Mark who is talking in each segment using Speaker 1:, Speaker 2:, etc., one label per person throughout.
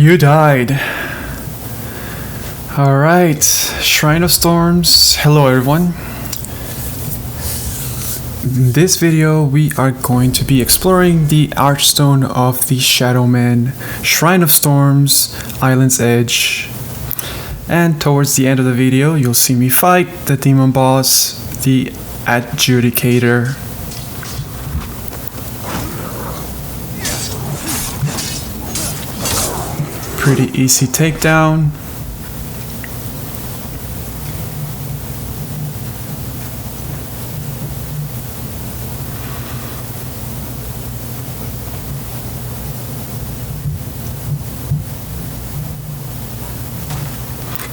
Speaker 1: You died. Alright, Shrine of Storms. Hello everyone. In this video we are going to be exploring the Archstone of the Shadowmen, Shrine of Storms, Island's Edge. And towards the end of the video you'll see me fight the demon boss, the Adjudicator. Pretty easy takedown.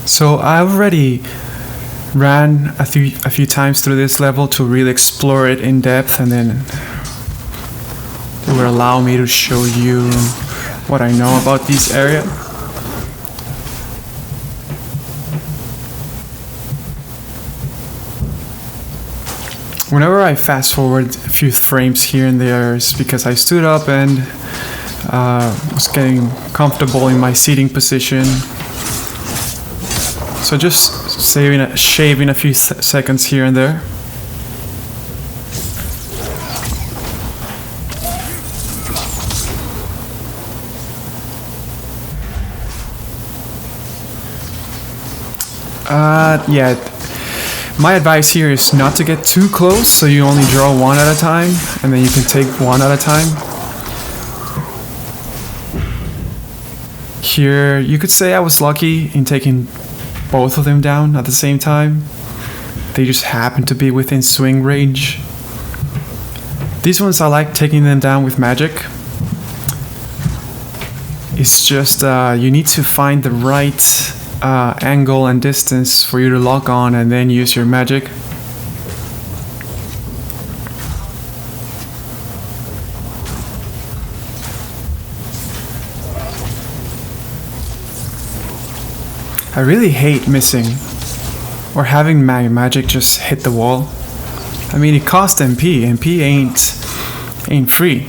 Speaker 1: So I already ran a few times through this level to really explore it in depth, and then it would allow me to show you what I know about this area. Whenever I fast forward a few frames here and there, it's because I stood up and was getting comfortable in my seating position. So just shaving a few seconds here and there. Yeah, my advice here is not to get too close, so you only draw one at a time, and then you can take one at a time. Here, you could say I was lucky in taking both of them down at the same time. They just happen to be within swing range. These ones I like taking them down with magic. It's just you need to find the right angle and distance for you to lock on and then use your magic. I really hate missing or having my magic just hit the wall. I mean, it costs MP. MP ain't free.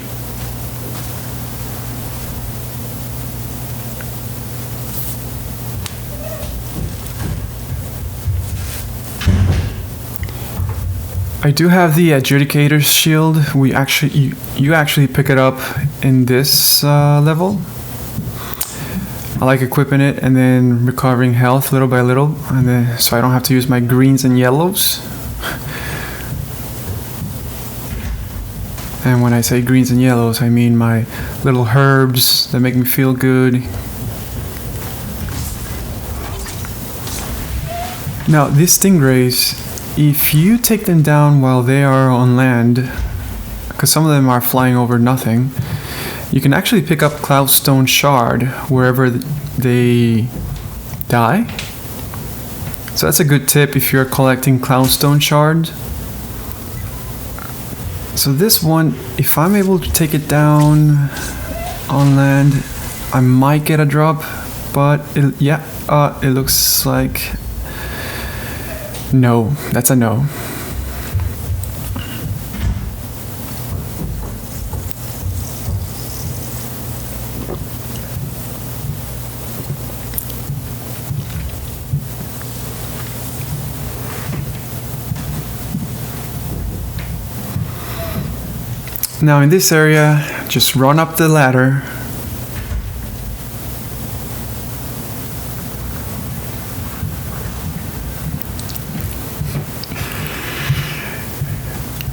Speaker 1: I do have the Adjudicator shield. You actually pick it up in this level. I like equipping it and then recovering health little by little, and then so I don't have to use my greens and yellows. And when I say greens and yellows, I mean my little herbs that make me feel good. Now, these stingrays, if you take them down while they are on land, because some of them are flying over nothing, you can actually pick up Cloudstone Shard wherever they die. So that's a good tip if you're collecting Cloudstone Shard. So this one, if I'm able to take it down on land, I might get a drop, but it looks like no. That's a no. Now in this area, just run up the ladder.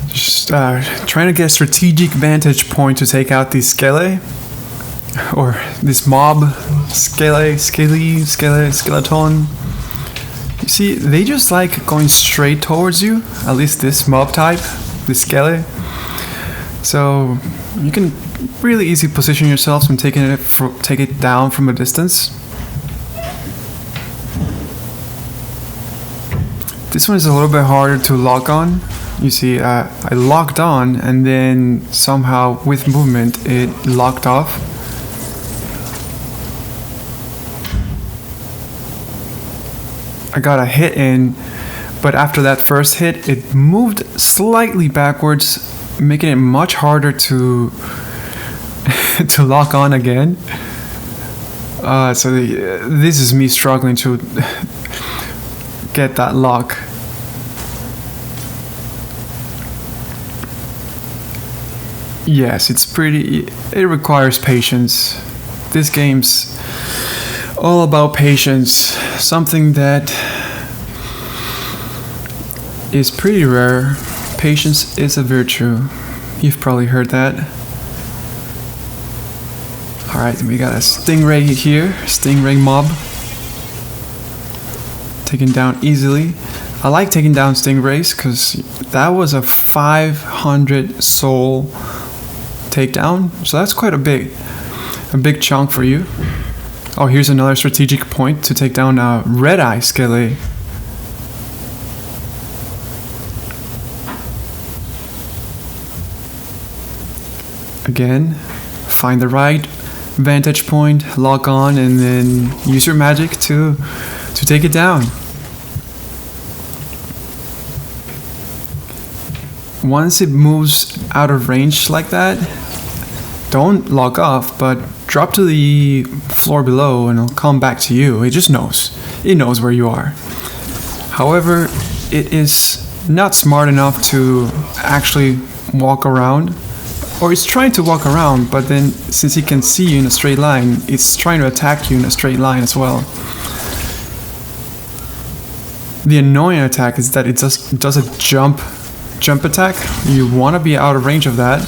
Speaker 1: Just trying to get a strategic vantage point to take out these skele, or this mob, skeleton. You see, they just like going straight towards you, at least this mob type, this skele. So you can really easily position yourselves and take it down from a distance. This one is a little bit harder to lock on. You see, I locked on and then somehow with movement it locked off. I got a hit in, but after that first hit it moved slightly backwards, making it much harder to to lock on again. This is me struggling to get that lock. Yes, it requires patience. This game's all about patience, something that is pretty rare. Patience is a virtue. You've probably heard that. Alright, we got a stingray here, stingray mob. Taken down easily. I like taking down stingrays because that was a 500 soul takedown, so that's quite a big chunk for you. Oh, here's another strategic point to take down a red-eye skelly. Again, find the right vantage point, lock on, and then use your magic to take it down. Once it moves out of range like that, don't lock off, but drop to the floor below and it'll come back to you. It just knows. It knows where you are. However, it is not smart enough to actually walk around. Or it's trying to walk around, but then since it can see you in a straight line, it's trying to attack you in a straight line as well. The annoying attack is that it does a jump attack. You want to be out of range of that.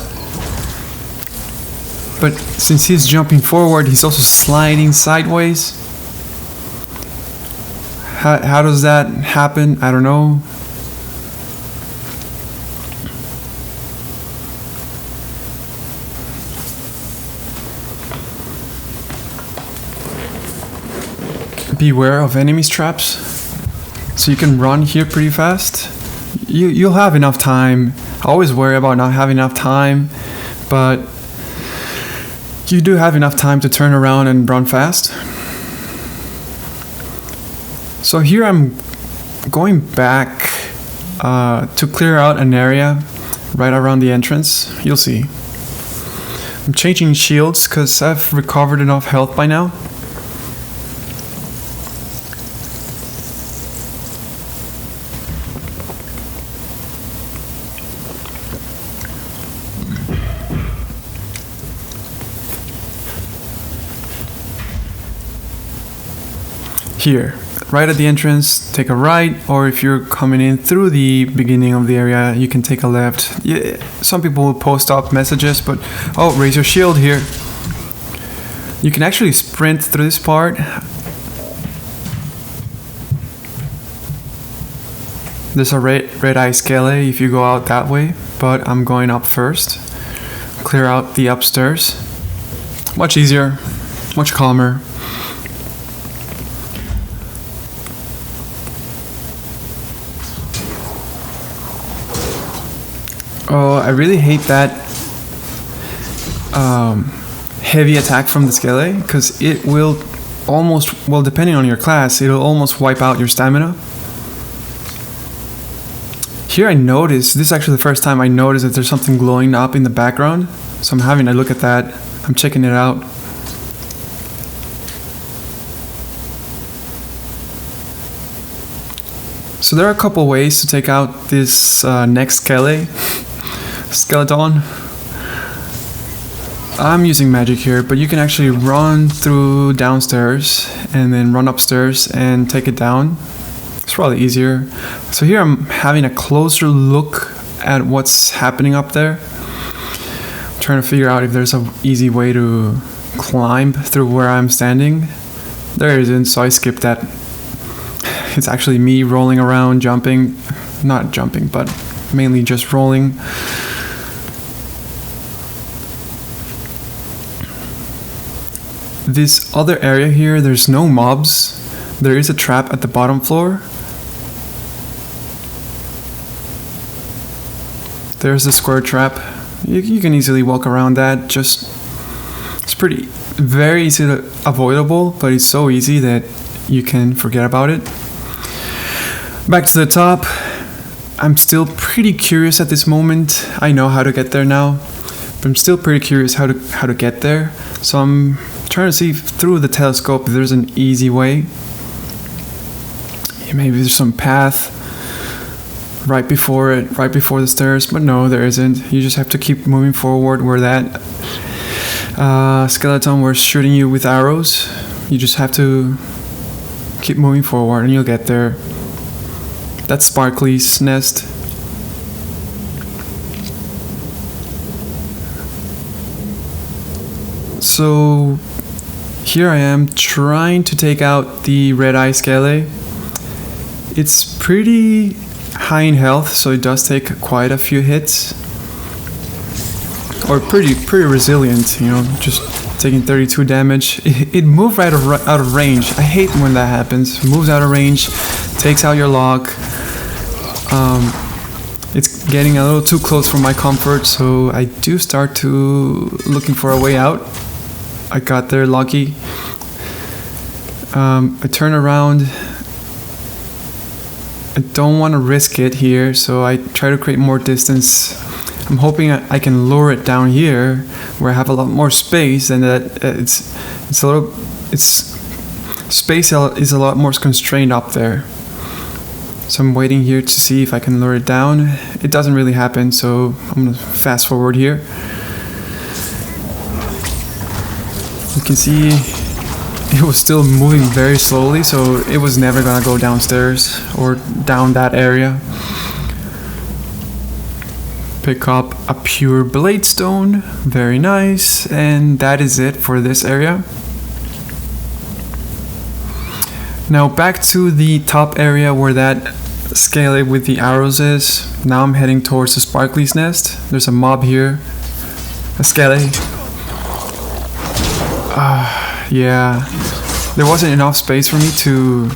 Speaker 1: But since he's jumping forward, he's also sliding sideways. How does that happen? I don't know. Beware of enemies traps. So you can run here pretty fast. You'll have enough time. I always worry about not having enough time, but you do have enough time to turn around and run fast. So here I'm going back to clear out an area right around the entrance. You'll see. I'm changing shields because I've recovered enough health by now. Here, right at the entrance, take a right, or if you're coming in through the beginning of the area, you can take a left. Yeah, some people will post up messages, but oh, raise your shield here. You can actually sprint through this part. There's a red-eye skelly if you go out that way, but I'm going up first. Clear out the upstairs. Much easier, much calmer. Oh, I really hate that heavy attack from the skelly, because it will almost, well, depending on your class, it'll almost wipe out your stamina. Here I noticed, this is actually the first time I noticed that there's something glowing up in the background, so I'm having a look at that. I'm checking it out. So there are a couple ways to take out this next skeleton. I'm using magic here, but you can actually run through downstairs and then run upstairs and take it down. It's probably easier. So here I'm having a closer look at what's happening up there. I'm trying to figure out if there's an easy way to climb through where I'm standing. There isn't, so I skipped that. It's actually me rolling around, jumping. Not jumping, but mainly just rolling. This other area here, there's no mobs. There is a trap at the bottom floor. There's the square trap. You can easily walk around that. It's very easy to avoidable, but it's so easy that you can forget about it. Back to the top. I'm still pretty curious at this moment. I know how to get there now, but I'm still pretty curious how to get there. So I'm trying to see through the telescope if there's an easy way. Maybe there's some path right before the stairs, but no, there isn't. You just have to keep moving forward where that skeleton was shooting you with arrows. You just have to keep moving forward and you'll get there. That's Sparkly's nest. So here I am trying to take out the red eye scale. It's pretty high in health, so it does take quite a few hits. Or pretty resilient, you know, just taking 32 damage. It moved right out of range. I hate when that happens. Moves out of range, takes out your lock. It's getting a little too close for my comfort, so I do start to looking for a way out. I got there lucky. I turn around. I don't want to risk it here, so I try to create more distance. I'm hoping I can lure it down here, where I have a lot more space, and that space is a lot more constrained up there. So I'm waiting here to see if I can lure it down. It doesn't really happen, so I'm gonna fast forward here. You can see it was still moving very slowly, so it was never gonna go downstairs or down that area. Pick up a pure blade stone, very nice, and that is it for this area. Now back to the top area where that scale with the arrows is. Now I'm heading towards the Sparkly's nest. There's a mob here, a scale. Yeah, there wasn't enough space for me to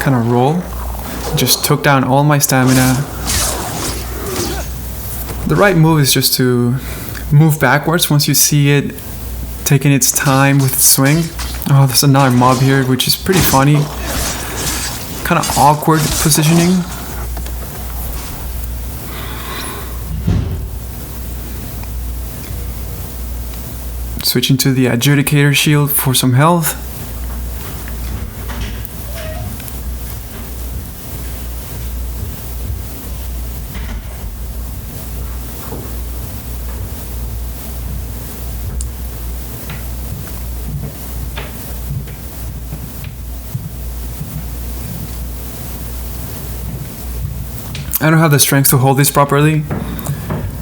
Speaker 1: kind of roll. Just took down all my stamina. The right move is just to move backwards once you see it taking its time with its swing. Oh, there's another mob here, which is pretty funny. Kind of awkward positioning. Switching to the Adjudicator shield for some health. I don't have the strength to hold this properly,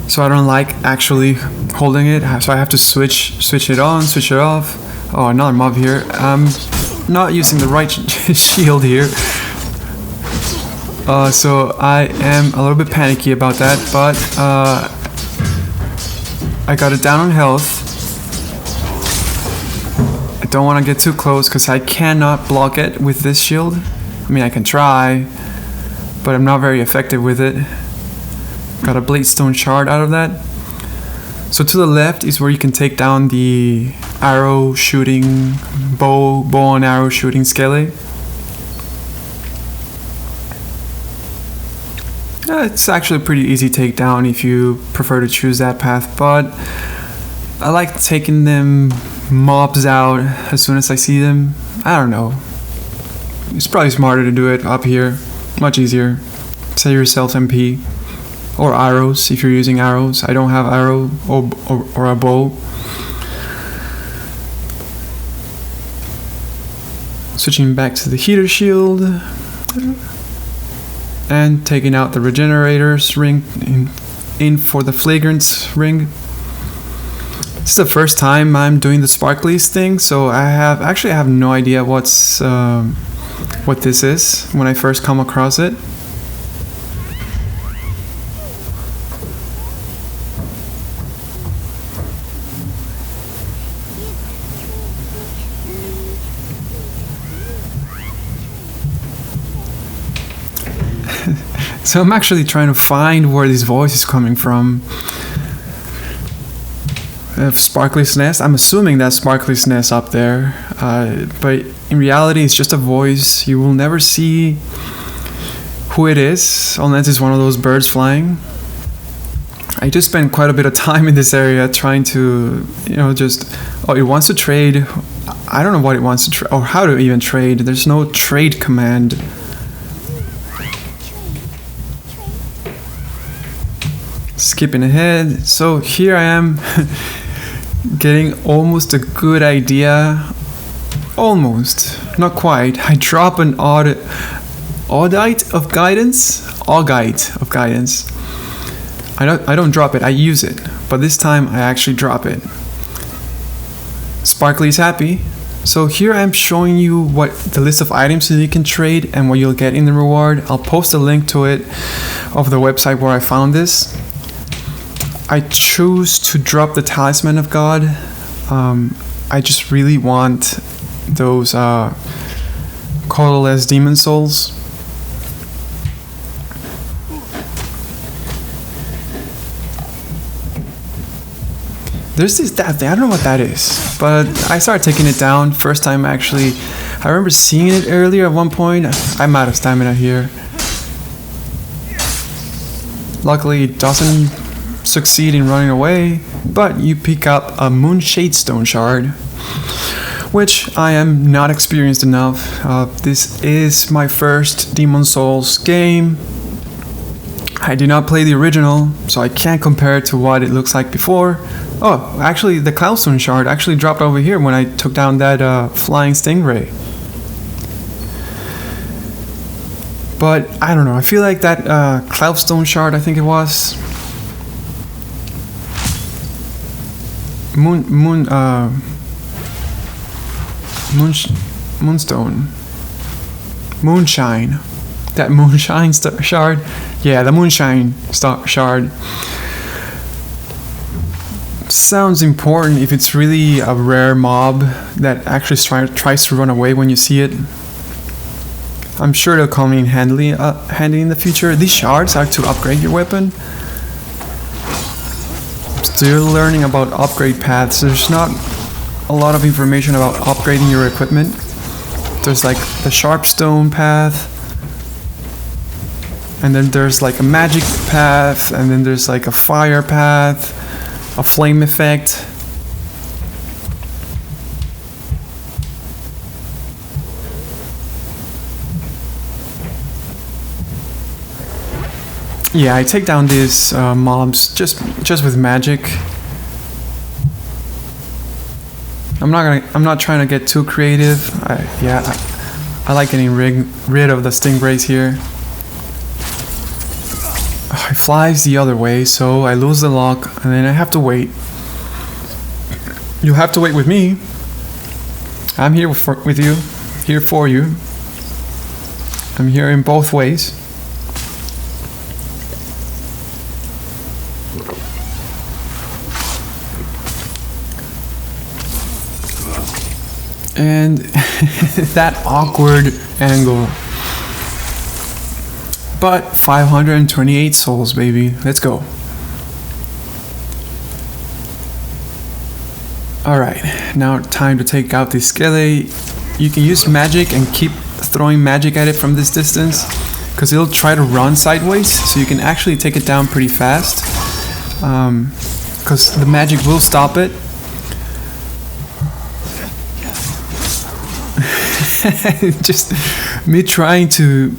Speaker 1: so I don't like actually holding it, so I have to switch it on, switch it off. Oh, another mob here. I'm not using the right shield here, so I am a little bit panicky about that, but I got it down on health. I don't want to get too close because I cannot block it with this shield. I mean, I can try, but I'm not very effective with it. Got a Bladestone shard out of that. So to the left is where you can take down the arrow shooting, bow and arrow shooting scale. It's actually a pretty easy takedown if you prefer to choose that path, but I like taking them mobs out as soon as I see them. I don't know. It's probably smarter to do it up here. Much easier. Save yourself MP. Or arrows, if you're using arrows. I don't have arrow or a bow. Switching back to the heater shield. And taking out the regenerator's ring in for the flagrant ring. This is the first time I'm doing the Sparkly's thing, so I have no idea what this is when I first come across it. So I'm actually trying to find where this voice is coming from. Sparkly's nest. I'm assuming that's Sparkly's nest up there, but in reality it's just a voice. You will never see who it is unless it's one of those birds flying. I just spent quite a bit of time in this area trying to, it wants to trade. I don't know what it wants to or how to even trade. There's no trade command. Skipping ahead. So here I am getting almost a good idea. Almost. Not quite. I drop an Audite of Guidance. Augite of Guidance. I don't drop it, I use it. But this time I actually drop it. Sparkly is happy. So here I'm showing you what the list of items that you can trade and what you'll get in the reward. I'll post a link to it of the website where I found this. I choose to drop the Talisman of God. I just really want those colorless demon souls. There's this that thing, I don't know what that is, but I started taking it down. First time actually, I remember seeing it earlier at one point. I'm out of stamina here. Luckily it doesn't succeed in running away, but you pick up a Shadowstone shard, which I am not experienced enough. This is my first Demon Souls game. I did not play the original, so I can't compare it to what it looks like before. Oh, actually the Cloudstone shard actually dropped over here when I took down that flying stingray. But I don't know, I feel like that Cloudstone shard, I think it was, Moonstone, Moonshine, that Moonshine shard, yeah, the Moonshine shard sounds important if it's really a rare mob that actually tries to run away when you see it. I'm sure they'll come in handy in the future. These shards are to upgrade your weapon. Still learning about upgrade paths. There's not a lot of information about upgrading your equipment. There's like the Sharpstone path, and then there's like a magic path, and then there's like a fire path, a flame effect. Yeah, I take down these mobs just with magic. I'm not trying to get too creative. I like getting rid of the stingrays here. It flies the other way, so I lose the lock, and then I have to wait. You'll have to wait with me. I'm here with you, here for you. I'm here in both ways. And that awkward angle. But 528 souls, baby. Let's go. Alright, now time to take out the skele. You can use magic and keep throwing magic at it from this distance, because it'll try to run sideways, so you can actually take it down pretty fast. Because the magic will stop it. Just me trying to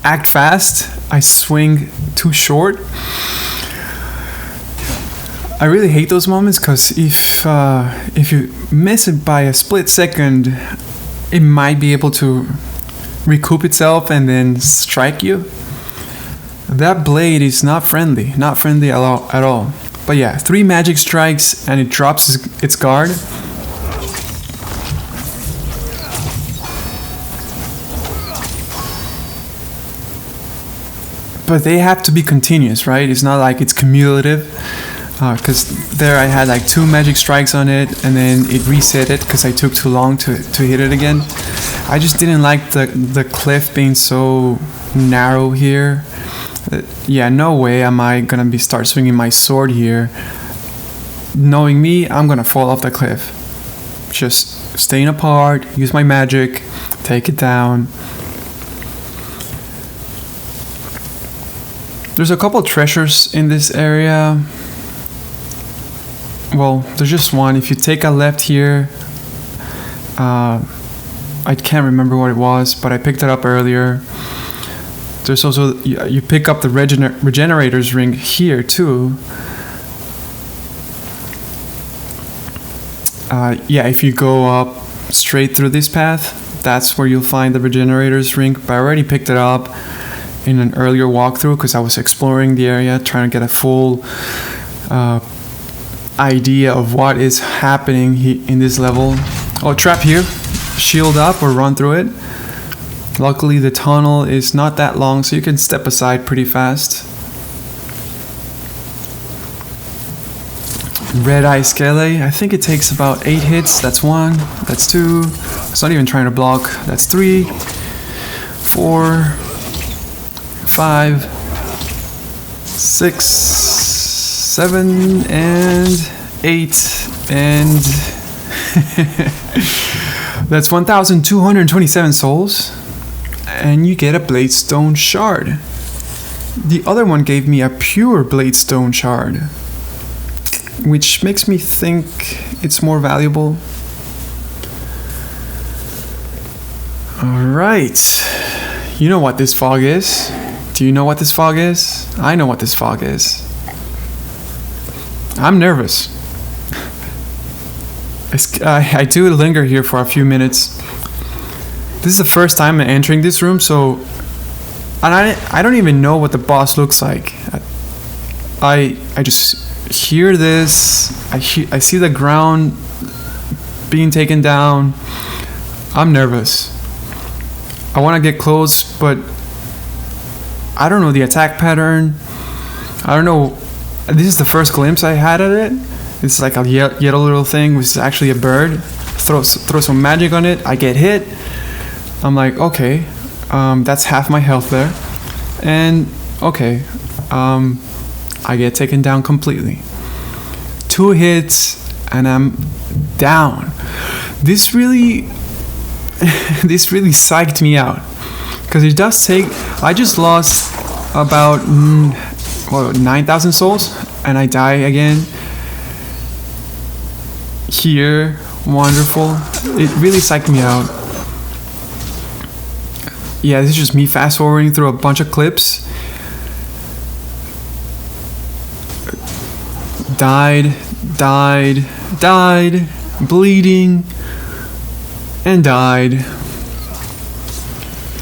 Speaker 1: act fast, I swing too short. I really hate those moments, because if you miss it by a split second, it might be able to recoup itself and then strike you. That blade is not friendly at all. But yeah, 3 magic strikes and it drops its guard. But they have to be continuous, right? It's not like it's cumulative. Because there I had like 2 magic strikes on it, and then it reset it because I took too long to hit it again. I just didn't like the cliff being so narrow here. Yeah, no way am I gonna start swinging my sword here. Knowing me, I'm gonna fall off the cliff. Just staying apart, use my magic, take it down. There's a couple treasures in this area. Well, there's just one. If you take a left here, I can't remember what it was, but I picked it up earlier. There's also, you pick up the regenerator's ring here too. Yeah, if you go up straight through this path, that's where you'll find the regenerator's ring. But I already picked it up in an earlier walkthrough because I was exploring the area, trying to get a full idea of what is happening in this level. Oh, trap here. Shield up or run through it. Luckily, the tunnel is not that long, so you can step aside pretty fast. Red Eye Skele, I think it takes about 8 hits. That's 1, that's 2. It's not even trying to block. That's 3, 4, 5, 6, 7, and 8, and that's 1,227 souls, and you get a Bladestone shard. The other one gave me a pure Bladestone shard, which makes me think it's more valuable. Alright, you know what this fog is. Do you know what this fog is? I know what this fog is. I'm nervous. I do linger here for a few minutes. This is the first time I'm entering this room, so... And I don't even know what the boss looks like. I just hear this. I see the ground being taken down. I'm nervous. I want to get close, but I don't know the attack pattern. I don't know. This is the first glimpse I had at it. It's like a yellow little thing, which is actually a bird. Throw some magic on it. I get hit. I'm like, okay, that's half my health there. And okay, I get taken down completely. 2 hits and I'm down. This really psyched me out, because it does take... I just lost about 9,000 souls and I die again. Here, wonderful. It really psyched me out. Yeah, this is just me fast forwarding through a bunch of clips. Died, bleeding, and died.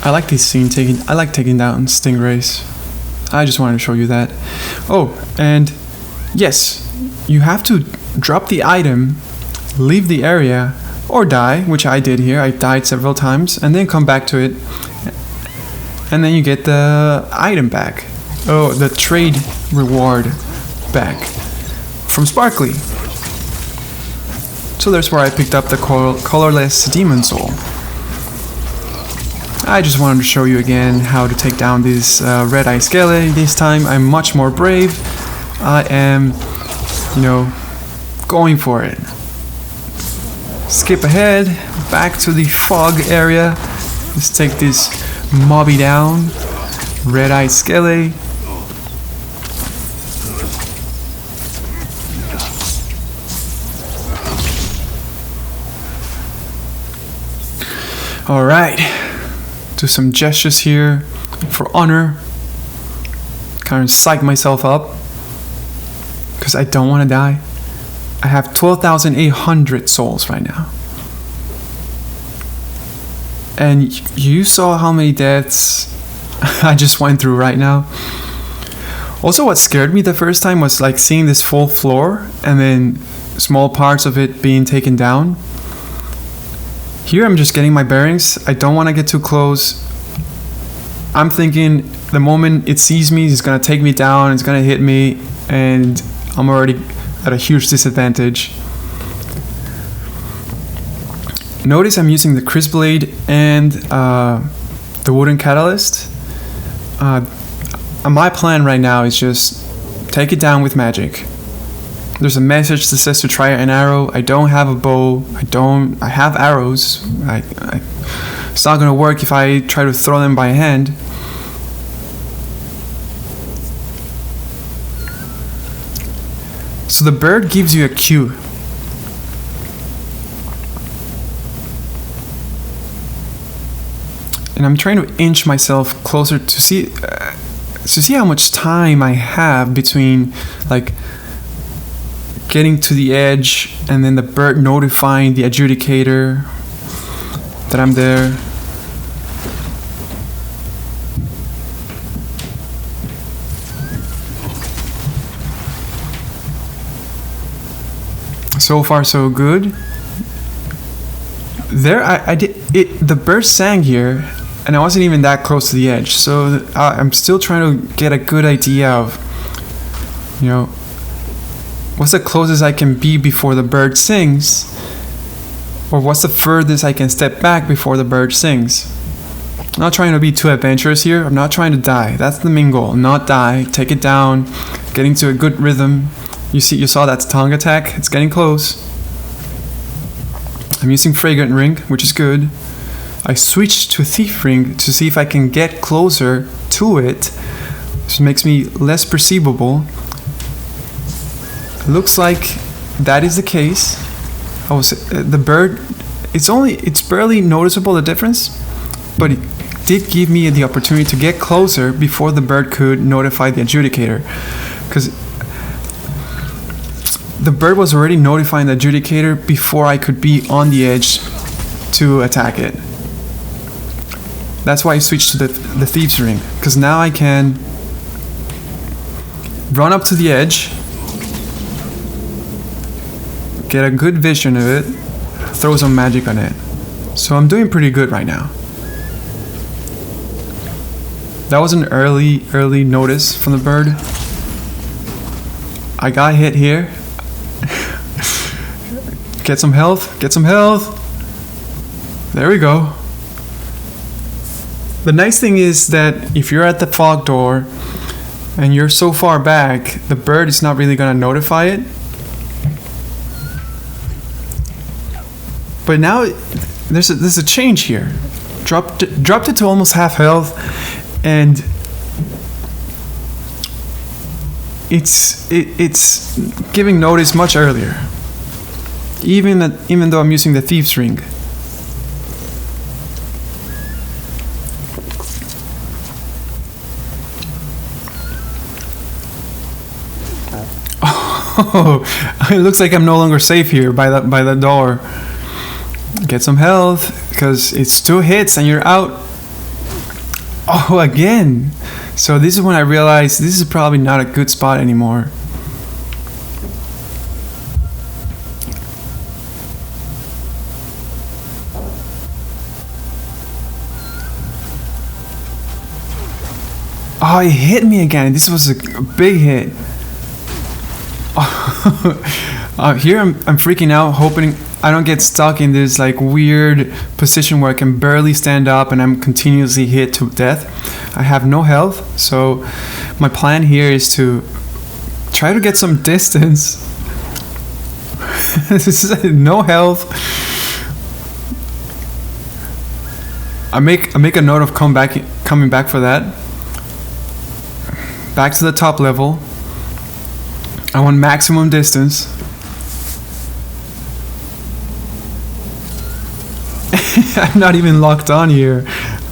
Speaker 1: I like this scene I like taking down stingrays. I just wanted to show you that. Oh, and yes, you have to drop the item, leave the area, or die, which I did here. I died several times, and then come back to it, and then you get the item back. Oh, the trade reward back from Sparkly. So there's where I picked up the colorless demon soul. I just wanted to show you again how to take down this Red Eye Skele. This time I'm much more brave. I am, going for it. Skip ahead, back to the fog area. Let's take this mobby down. Red Eye Skele. Alright, do some gestures here for honor. Kind of psych myself up, because I don't want to die. I have 12,800 souls right now. And you saw how many deaths I just went through right now. Also, what scared me the first time was like seeing this full floor and then small parts of it being taken down. Here I'm just getting my bearings. I don't want to get too close. I'm thinking the moment it sees me, it's going to take me down, it's going to hit me, and I'm already at a huge disadvantage. Notice I'm using the Crisp Blade and the Wooden Catalyst. My plan right now is just take it down with magic. There's a message that says to try an arrow. I don't have a bow. I have arrows. It's not gonna work if I try to throw them by hand. So the bird gives you a cue. and I'm trying to inch myself closer to see how much time I have between like getting to the edge and then the bird notifying the adjudicator that I'm there. So far so good. There I did it. The bird sang here and I wasn't even that close to the edge, so I'm still trying to get a good idea of, you know, what's the closest I can be before the bird sings, or what's the furthest I can step back before the bird sings. I'm not trying to be too adventurous here. I'm not trying to die. That's the main goal. Not die, take it down, getting to a good rhythm. You saw that tongue attack? It's getting close. I'm using Fragrant Ring, which is good. I switched to Thief Ring to see if I can get closer to it, which makes me less perceivable. Looks like that is the case. The bird, it's barely noticeable, the difference, but it did give me the opportunity to get closer before the bird could notify the adjudicator, because the bird was already notifying the adjudicator before I could be on the edge to attack it. That's why I switched to the Thieves Ring, because now I can run up to the edge, get a good vision of it, throw some magic on it. So I'm doing pretty good right now. That was an early notice from the bird. I got hit here. Get some health, get some health. There we go. The nice thing is that if you're at the fog door and you're so far back, the bird is not really gonna notify it. But now there's a change here. Dropped it to almost half health, and it's giving notice much earlier. Even though I'm using the Thieves Ring. Oh, it looks like I'm no longer safe here by the door. Get some health, because it's 2 hits and you're out. Oh, again. So this is when I realized this is probably not a good spot anymore. Oh, it hit me again. This was a big hit. Here I'm freaking out, hoping I don't get stuck in this like weird position where I can barely stand up and I'm continuously hit to death. I have no health, so my plan here is to try to get some distance. This is no health. I make a note of coming back for that. Back to the top level. I want maximum distance. I'm not even locked on here,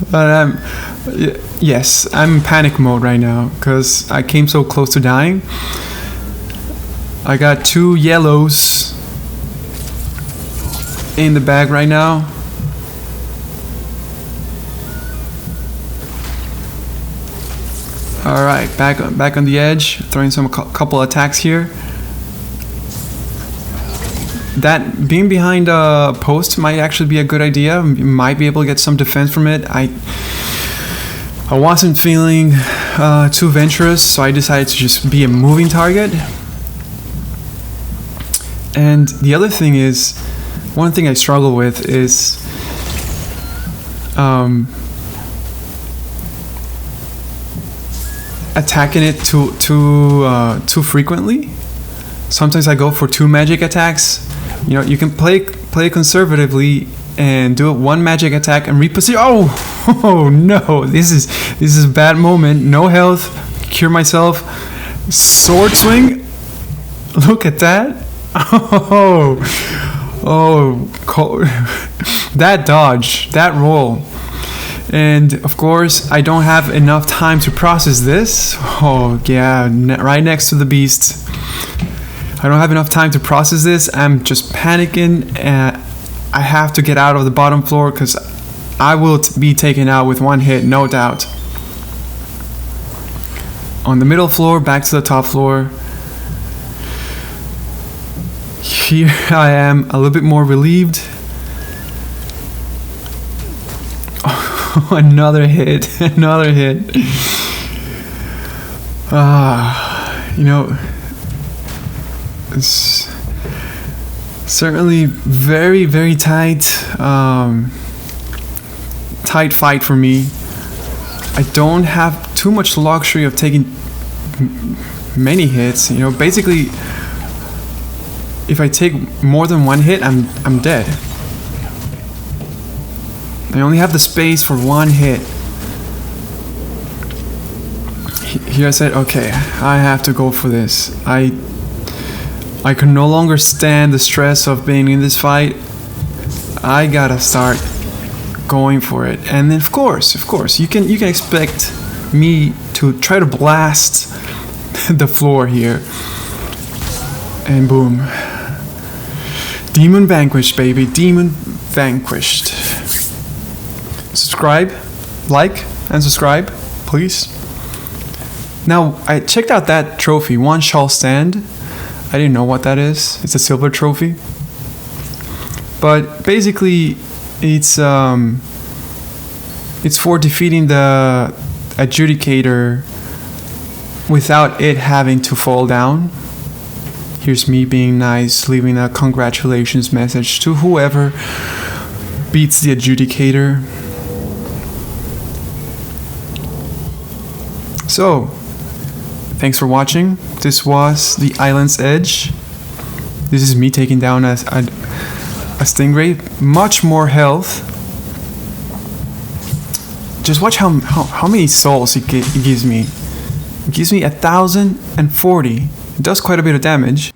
Speaker 1: but yes, I'm in panic mode right now because I came so close to dying. I got 2 yellows in the bag right now. All right, back on the edge, throwing some couple attacks here. That being behind a post might actually be a good idea. You might be able to get some defense from it. I wasn't feeling too venturous, so I decided to just be a moving target. And the other thing is, one thing I struggle with is attacking it too frequently. Sometimes I go for 2 magic attacks. You know, you can play conservatively and do 1 magic attack and reposition. Oh no! This is a bad moment. No health. Cure myself. Sword swing. Look at that. Oh, that dodge, that roll. And of course, I don't have enough time to process this. Oh yeah, right next to the beast. I don't have enough time to process this. I'm just panicking, and I have to get out of the bottom floor because I will be taken out with one hit, no doubt. On the middle floor, back to the top floor. Here I am, a little bit more relieved. Oh, another hit, another hit. You know, it's certainly very, very tight, tight fight for me. I don't have too much luxury of taking many hits. You know, basically, if I take more than one hit, I'm dead. I only have the space for one hit. Here I said, okay, I have to go for this. I can no longer stand the stress of being in this fight. I gotta start going for it. And then of course, you can expect me to try to blast the floor here. And boom. Demon vanquished, baby. Demon vanquished. Subscribe, like, and subscribe, please. Now, I checked out that trophy, One Shall Stand. I didn't know what that is. It's a silver trophy. But basically, it's for defeating the Adjudicator without it having to fall down. Here's me being nice, leaving a congratulations message to whoever beats the Adjudicator. So, thanks for watching. This was the Island's Edge. This is me taking down a stingray. Much more health. Just watch how many souls it gives me. It gives me 1,040. It does quite a bit of damage.